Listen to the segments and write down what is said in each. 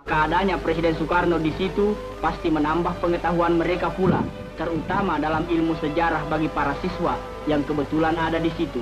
Keadaannya Presiden Soekarno di situ pasti menambah pengetahuan mereka pula, terutama dalam ilmu sejarah bagi para siswa yang kebetulan ada di situ.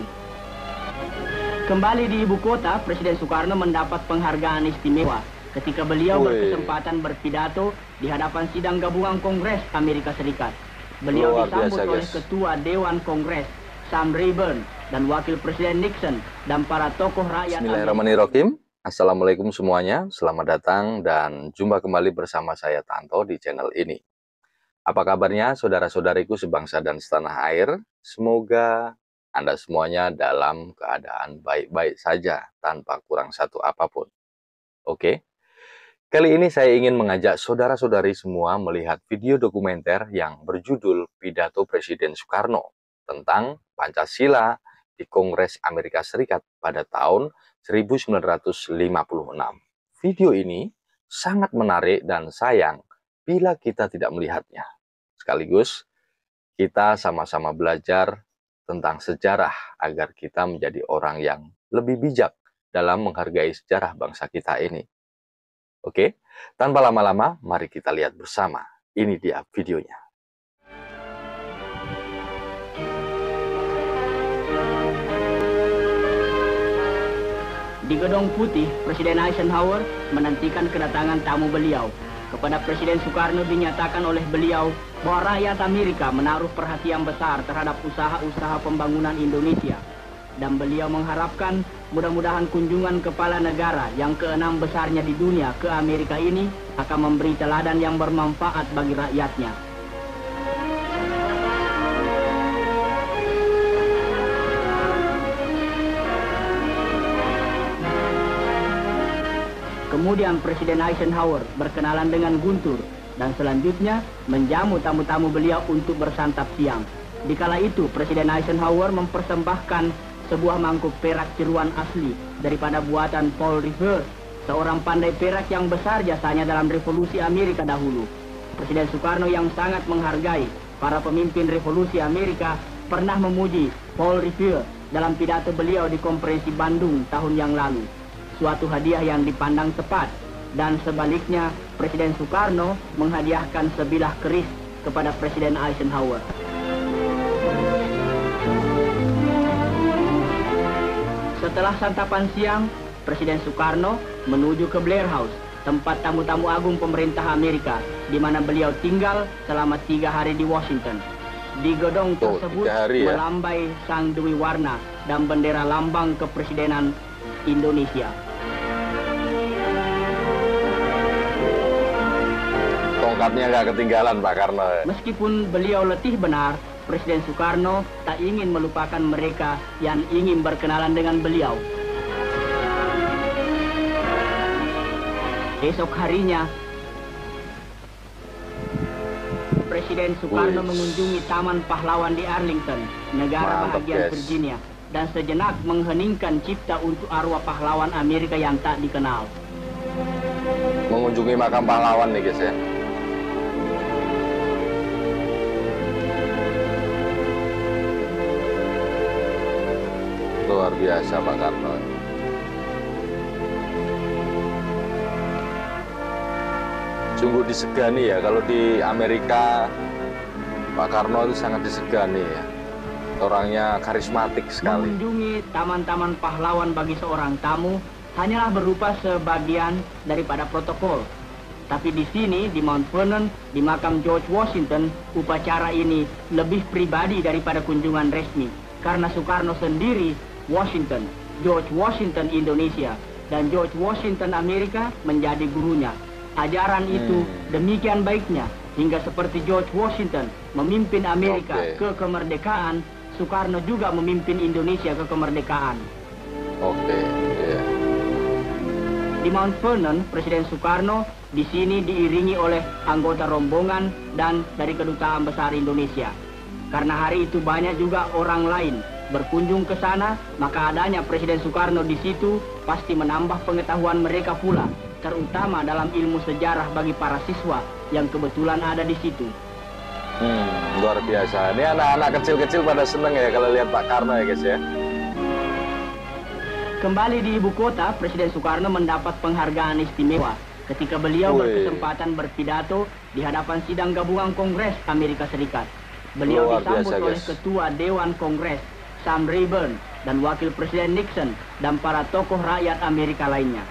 Kembali di ibu kota, Presiden Soekarno mendapat penghargaan istimewa ketika beliau berkesempatan berpidato di hadapan sidang gabungan Kongres Amerika Serikat. Beliau disambut oleh Ketua Dewan Kongres Sam Rayburn dan Wakil Presiden Nixon dan para tokoh rakyat. Bismillahirrahmanirrahim. Assalamualaikum semuanya, selamat datang dan jumpa kembali bersama saya Tanto di channel ini. Apa kabarnya saudara-saudariku sebangsa dan setanah air? Semoga Anda semuanya dalam keadaan baik-baik saja tanpa kurang satu apapun. Oke, kali ini saya ingin mengajak saudara-saudari semua melihat video dokumenter yang berjudul Pidato Presiden Soekarno tentang Pancasila di Kongres Amerika Serikat pada tahun 1956. Video ini sangat menarik dan sayang bila kita tidak melihatnya. Sekaligus kita sama-sama belajar tentang sejarah agar kita menjadi orang yang lebih bijak dalam menghargai sejarah bangsa kita ini. Oke, tanpa lama-lama mari kita lihat bersama. Ini dia videonya. Di Gedung Putih, Presiden Eisenhower menantikan kedatangan tamu beliau. Kepada Presiden Soekarno dinyatakan oleh beliau bahwa rakyat Amerika menaruh perhatian besar terhadap usaha-usaha pembangunan Indonesia. Dan beliau mengharapkan mudah-mudahan kunjungan kepala negara yang keenam besarnya di dunia ke Amerika ini akan memberi teladan yang bermanfaat bagi rakyatnya. Kemudian Presiden Eisenhower berkenalan dengan Guntur dan selanjutnya menjamu tamu-tamu beliau untuk bersantap siang. Dikala itu Presiden Eisenhower mempersembahkan sebuah mangkuk perak tiruan asli daripada buatan Paul Revere, seorang pandai perak yang besar jasanya dalam revolusi Amerika dahulu. Presiden Soekarno yang sangat menghargai para pemimpin revolusi Amerika pernah memuji Paul Revere dalam pidato beliau di konferensi Bandung tahun yang lalu. Suatu hadiah yang dipandang tepat, dan sebaliknya Presiden Soekarno menghadiahkan sebilah keris kepada Presiden Eisenhower. Setelah santapan siang, Presiden Soekarno menuju ke Blair House, tempat tamu-tamu agung pemerintah Amerika, di mana beliau tinggal selama 3 hari di Washington. Di gedung tersebut melambai sang dewi warna dan bendera lambang kepresidenan Indonesia. Tongkatnya nggak ketinggalan Pak Karno. Meskipun beliau letih benar, Presiden Soekarno tak ingin melupakan mereka yang ingin berkenalan dengan beliau. Esok harinya, Presiden Soekarno mengunjungi Taman Pahlawan di Arlington, negara bahagian Virginia, dan sejenak mengheningkan cipta untuk arwah pahlawan Amerika yang tak dikenal. Mengunjungi makam pahlawan nih guys ya. Luar biasa Pak Karno. Sungguh disegani ya, kalau di Amerika Pak Karno itu sangat disegani ya. Orangnya karismatik sekali. Mengunjungi taman-taman pahlawan bagi seorang tamu hanyalah berupa sebagian daripada protokol. Tapi di sini, di Mount Vernon, di makam George Washington, upacara ini lebih pribadi daripada kunjungan resmi. Karena Soekarno sendiri, Washington, George Washington Indonesia, dan George Washington Amerika menjadi gurunya. Ajaran itu demikian baiknya, hingga seperti George Washington memimpin Amerika ke kemerdekaan, Soekarno juga memimpin Indonesia ke kemerdekaan. Di Mount Vernon, Presiden Soekarno di sini diiringi oleh anggota rombongan dan dari Kedutaan Besar Indonesia. Karena hari itu banyak juga orang lain berkunjung ke sana, maka adanya Presiden Soekarno di situ pasti menambah pengetahuan mereka pula, terutama dalam ilmu sejarah bagi para siswa yang kebetulan ada di situ. Luar biasa. Ini anak-anak kecil-kecil pada seneng ya kalau lihat Pak Karno ya guys ya. Kembali di ibu kota, Presiden Soekarno mendapat penghargaan istimewa ketika beliau Wih. berkesempatan berpidato di hadapan sidang gabungan Kongres Amerika Serikat. Beliau Luar disambut biasa, oleh guys. Ketua Dewan Kongres Sam Rayburn dan Wakil Presiden Nixon dan para tokoh rakyat Amerika lainnya.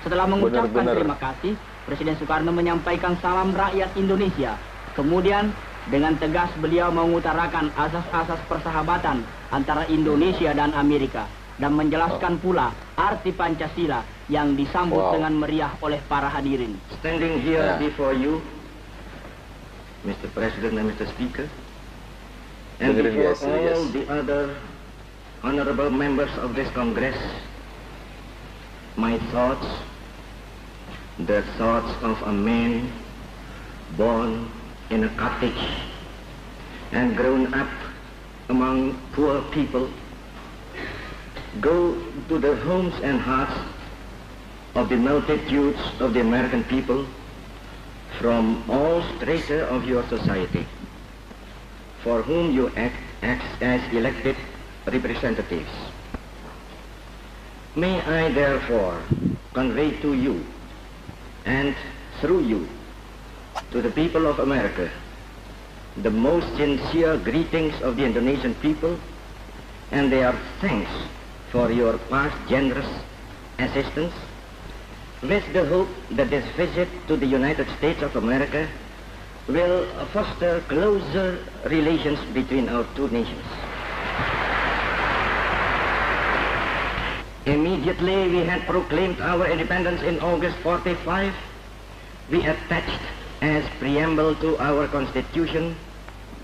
Setelah mengucapkan Benar-benar. terima kasih, Presiden Soekarno menyampaikan salam rakyat Indonesia. Kemudian dengan tegas beliau mengutarakan asas-asas persahabatan antara Indonesia dan Amerika dan menjelaskan pula arti Pancasila yang disambut dengan meriah oleh para hadirin. Standing here Yeah. before you, Mr. President and Mr. Speaker, and Dengerin, before guys, ini, all guys. the other honorable members of this Congress, my thoughts, the thoughts of a man born in a cottage and grown up among poor people, go to the homes and hearts of the multitudes of the American people from all strata of your society, for whom you act as elected representatives. May I therefore convey to you and through you to the people of America the most sincere greetings of the Indonesian people and their thanks for your past generous assistance, with the hope that this visit to the United States of America will foster closer relations between our two nations. Immediately we had proclaimed our independence in August 45, we attached as preamble to our constitution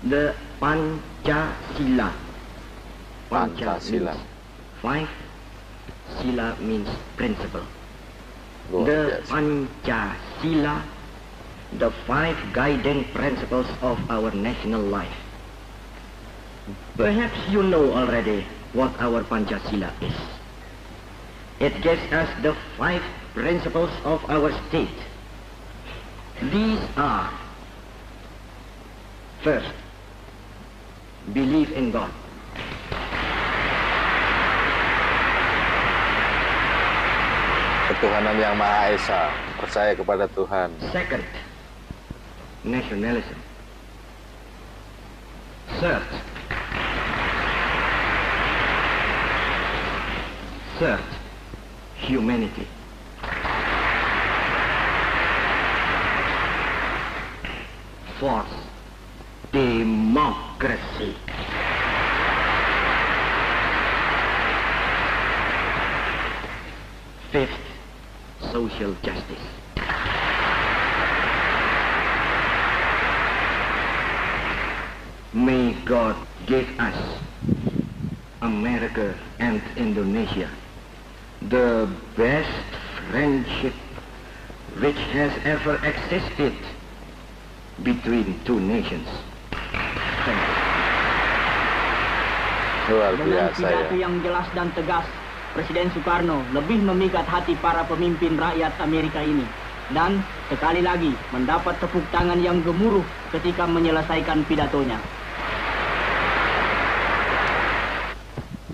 the Pancasila. Pancasila. Means five, Sila means principle. Luar The biasa. Pancasila, the five guiding principles of our national life. Perhaps you know already what our Pancasila is. It gives us the five principles of our state. These are: first, believe in God. Ketuhanan yang Maha Esa, percaya kepada Tuhan. Second, nationalism. Third, humanity. Fourth, democracy. Fifth, social justice. May God give us, America and Indonesia, the best friendship which has ever existed between two nations. Thank you. Luar Dengan biasa ya. pidato yang jelas dan tegas, Presiden Soekarno lebih memikat hati para pemimpin rakyat Amerika ini. Dan sekali lagi mendapat tepuk tangan yang gemuruh ketika menyelesaikan pidatonya.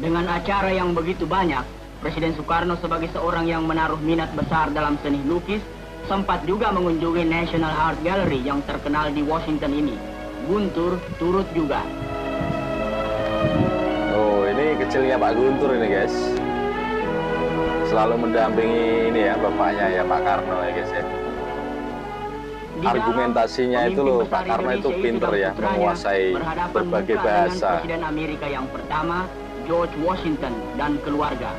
Dengan acara yang begitu banyak, Presiden Soekarno sebagai seorang yang menaruh minat besar dalam seni lukis, sempat juga mengunjungi National Art Gallery yang terkenal di Washington ini. Guntur turut juga. Oh, ini kecilnya Pak Guntur ini, guys. Selalu mendampingi ini ya, bapaknya ya, Pak Karno ya, guys ya. Di dalam, Argumentasinya itu pemimpin loh, besar Pak Karno itu Indonesia pinter dan ya, putranya menguasai berhadapan berbagai muka bahasa. dengan Presiden Amerika yang pertama, George Washington dan keluarga.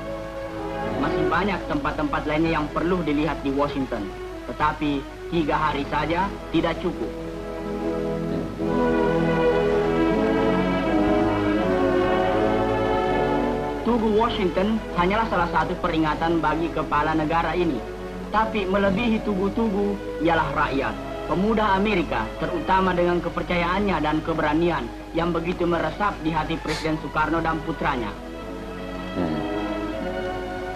Masih banyak tempat-tempat lainnya yang perlu dilihat di Washington, tetapi 3 hari saja tidak cukup. Tugu Washington hanyalah salah satu peringatan bagi kepala negara ini. Tapi melebihi tugu-tugu ialah rakyat. Pemuda Amerika, terutama dengan kepercayaannya dan keberanian yang begitu meresap di hati Presiden Soekarno dan putranya.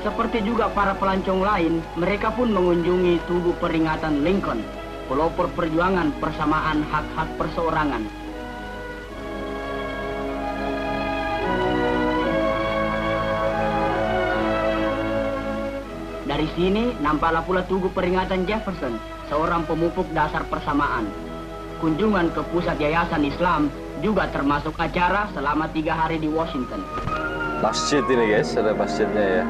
Seperti juga para pelancong lain, mereka pun mengunjungi tugu peringatan Lincoln, pelopor perjuangan persamaan hak-hak perseorangan. Dari Dari sini nampaklah pula tugu peringatan Jefferson, seorang pemupuk dasar persamaan. Kunjungan ke pusat yayasan Islam juga termasuk acara selama 3 hari di Washington. Masjid ini guys, ada masjidnya ya.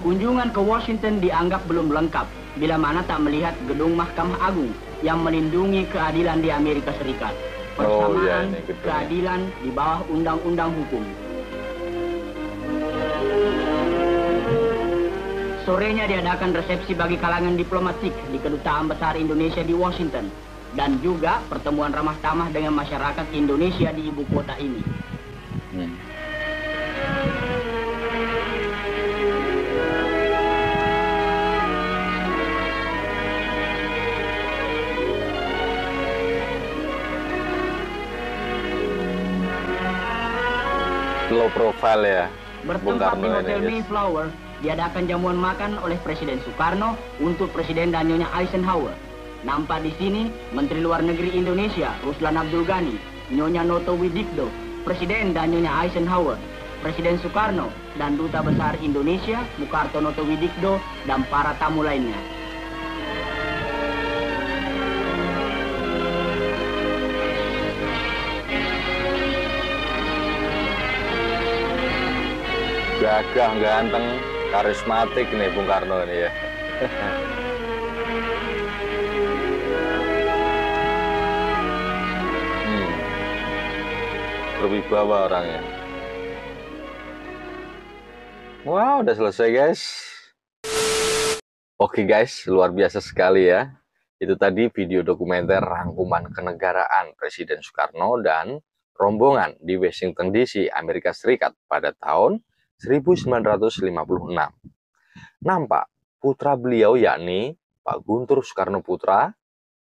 Kunjungan ke Washington dianggap belum lengkap bila mana tak melihat gedung Mahkamah Agung yang melindungi keadilan di Amerika Serikat. Persamaan keadilan di bawah undang-undang hukum. Sorenya diadakan resepsi bagi kalangan diplomatik di Kedutaan Besar Indonesia di Washington dan juga pertemuan ramah tamah dengan masyarakat Indonesia di ibu kota ini. Low profile ya. Bertempat di Hotel Mayflower, diadakan jamuan makan oleh Presiden Soekarno untuk Presiden dan Nyonya Eisenhower. Nampak di sini Menteri Luar Negeri Indonesia Ruslan Abdul Ghani, Nyonya Noto Widikdo, Presiden dan Nyonya Eisenhower, Presiden Soekarno dan Duta Besar Indonesia Mukarto Noto Widikdo dan para tamu lainnya. Gagah, ganteng, karismatik nih Bung Karno ini ya. Berwibawa orangnya. Wow, udah selesai guys. Oke guys, luar biasa sekali ya. Itu tadi video dokumenter rangkuman kenegaraan Presiden Soekarno dan rombongan di Washington DC, Amerika Serikat pada tahun 1956. Nampak putra beliau yakni Pak Guntur Soekarno Putra,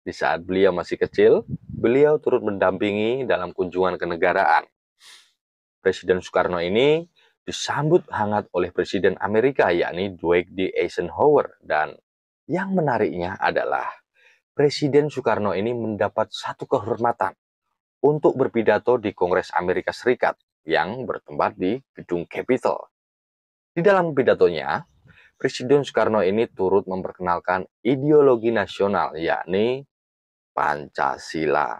di saat beliau masih kecil, beliau turut mendampingi dalam kunjungan kenegaraan. Presiden Soekarno ini disambut hangat oleh Presiden Amerika yakni Dwight D. Eisenhower, dan yang menariknya adalah Presiden Soekarno ini mendapat satu kehormatan untuk berpidato di Kongres Amerika Serikat yang bertempat di Gedung Capitol. Di dalam pidatonya, Presiden Soekarno ini turut memperkenalkan ideologi nasional, yakni Pancasila.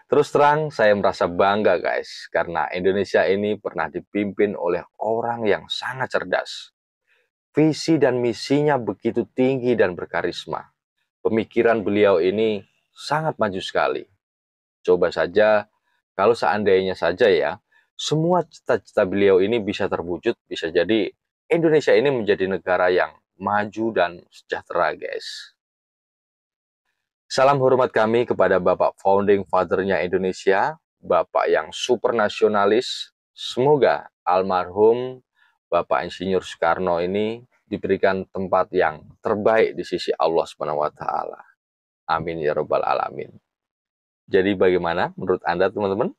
Terus terang, saya merasa bangga guys, karena Indonesia ini pernah dipimpin oleh orang yang sangat cerdas. Visi dan misinya begitu tinggi dan berkarisma. Pemikiran beliau ini sangat maju sekali. Coba saja, kalau seandainya saja ya, semua cita-cita beliau ini bisa terwujud, bisa jadi Indonesia ini menjadi negara yang maju dan sejahtera, guys. Salam hormat kami kepada Bapak Founding Father-nya Indonesia, Bapak yang super nasionalis. Semoga almarhum Bapak Insinyur Soekarno ini diberikan tempat yang terbaik di sisi Allah SWT. Amin ya Rabbal Alamin. Jadi bagaimana menurut Anda teman-teman?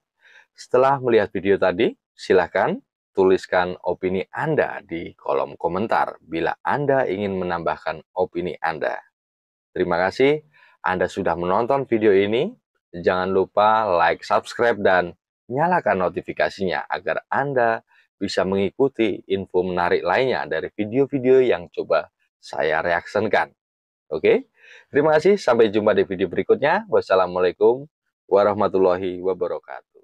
Setelah melihat video tadi, silahkan tuliskan opini Anda di kolom komentar bila Anda ingin menambahkan opini Anda. Terima kasih Anda sudah menonton video ini. Jangan lupa like, subscribe, dan nyalakan notifikasinya agar Anda bisa mengikuti info menarik lainnya dari video-video yang coba saya reaksikan. Oke? Terima kasih, sampai jumpa di video berikutnya. Wassalamualaikum warahmatullahi wabarakatuh.